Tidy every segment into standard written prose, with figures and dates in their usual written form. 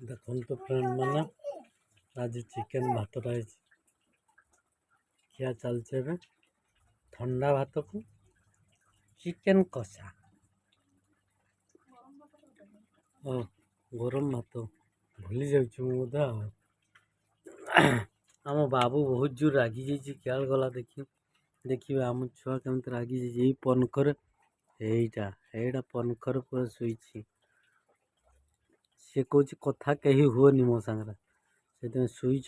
देखो फ्रेंड मैंने आज चिकेन भातटा खिया चलचे ठंडा भात को चिकेन कषा और गरम भात भूली जाऊँ आम बाबू बहुत जोर रागी जाइए क्या गला देखिए आम छुआ केमती रागी जाइए पनखर एटा पनखर पूरा शुई सी कौन कथा कही हुए मो सांगे से शुई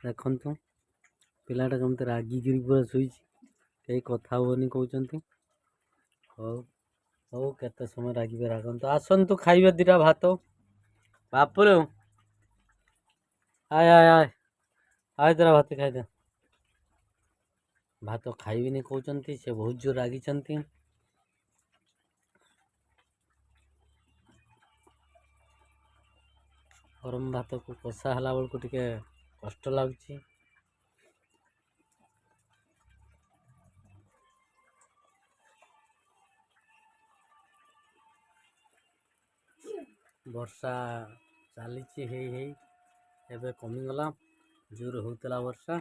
देखु पिलाटा कमती रागिकी पूरा शुई कहीं कथा हुए कहते हौ हौ केते समय रागे रागत आसतु खाइबे दीटा भात बापुर आय आय आय आय तेरा भात खाई भात खाइबी कहते से बहुत जोर रागी गरम भात को कषा है बेलू टे कष्ट लगुच वर्षा चली एबे कमीगला जोर होता वर्षा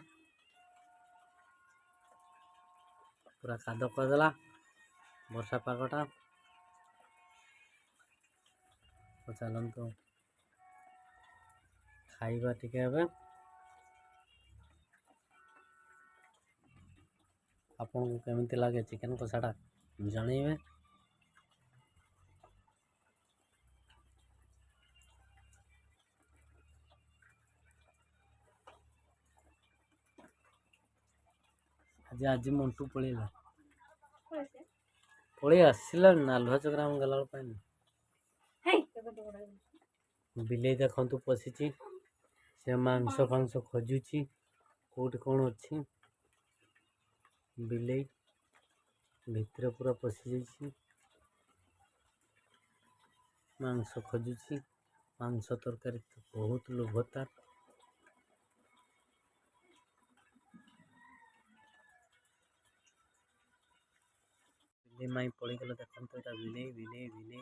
पूरा काद करदेला वर्षा पागटा तो चलतु खाइबा टिके आपन को केमिति लागे चिकेन कषाटा जनइबे। आज आज मंटू पड़ेगा पड़े आसला नालुआ चक्राम गला बिले देखु पशि से मांस फांस खोजुची कौट कौन अच्छी बिले भितर पूरा पशि जाइए मांस खोजुची मांस तरकारी तो बहुत लोभतार बिले माई पड़गला देखते बिले बिले बिले